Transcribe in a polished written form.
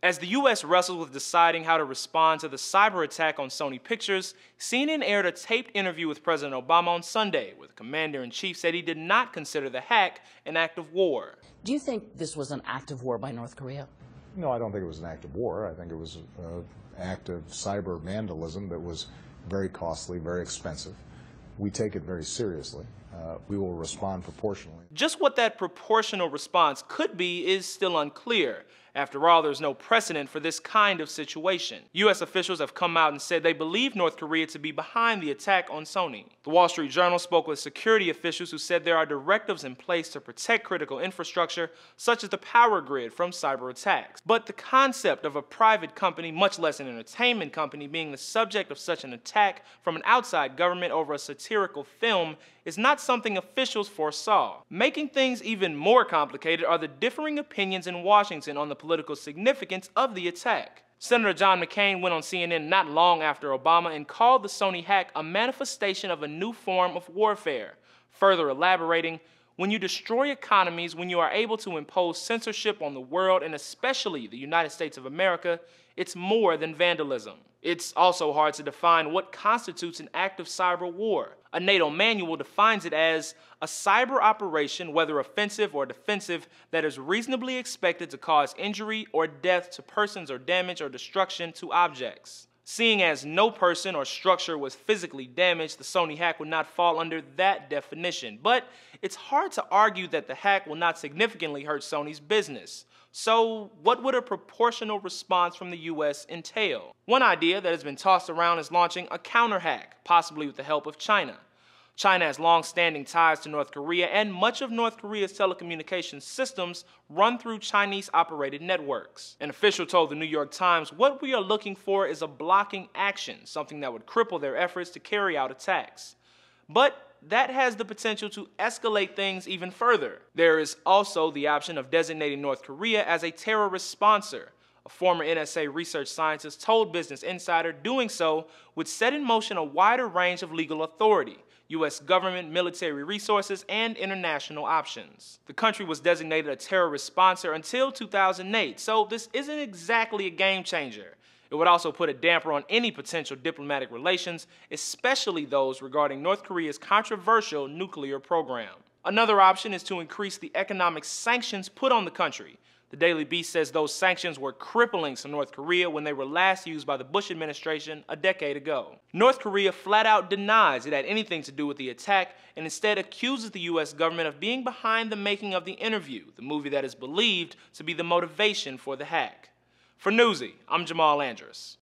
As the U.S. wrestles with deciding how to respond to the cyber attack on Sony Pictures, CNN aired a taped interview with President Obama on Sunday, where the commander-in-chief said he did not consider the hack an act of war. Do you think this was an act of war by North Korea? No, I don't think it was an act of war. I think it was an act of cyber vandalism that was very costly, very expensive. We take it very seriously. We will respond proportionally. Just what that proportional response could be is still unclear. After all, there's no precedent for this kind of situation. U.S. officials have come out and said they believe North Korea to be behind the attack on Sony. The Wall Street Journal spoke with security officials who said there are directives in place to protect critical infrastructure, such as the power grid, from cyber attacks. But the concept of a private company, much less an entertainment company, being the subject of such an attack from an outside government over a satirical film is not something officials foresaw. Making things even more complicated are the differing opinions in Washington on the political significance of the attack. Senator John McCain went on CNN not long after Obama and called the Sony hack a manifestation of a new form of warfare, further elaborating, "When you destroy economies, when you are able to impose censorship on the world and especially the United States of America, it's more than vandalism." It's also hard to define what constitutes an act of cyber war. A NATO manual defines it as a cyber operation, whether offensive or defensive, that is reasonably expected to cause injury or death to persons or damage or destruction to objects. Seeing as no person or structure was physically damaged, the Sony hack would not fall under that definition. But it's hard to argue that the hack will not significantly hurt Sony's business. So what would a proportional response from the U.S. entail? One idea that has been tossed around is launching a counter-hack, possibly with the help of China. China has long-standing ties to North Korea, and much of North Korea's telecommunications systems run through Chinese-operated networks. An official told the New York Times, "What we are looking for is a blocking action, something that would cripple their efforts to carry out attacks." But that has the potential to escalate things even further. There is also the option of designating North Korea as a terrorist sponsor. A former NSA research scientist told Business Insider doing so would set in motion a wider range of legal authority, U.S. government, military resources, and international options. The country was designated a terrorist sponsor until 2008, so this isn't exactly a game changer. It would also put a damper on any potential diplomatic relations, especially those regarding North Korea's controversial nuclear program. Another option is to increase the economic sanctions put on the country. The Daily Beast says those sanctions were crippling to North Korea when they were last used by the Bush administration a decade ago. North Korea flat out denies it had anything to do with the attack and instead accuses the U.S. government of being behind the making of The Interview, the movie that is believed to be the motivation for the hack. For Newsy, I'm Jamal Andrus.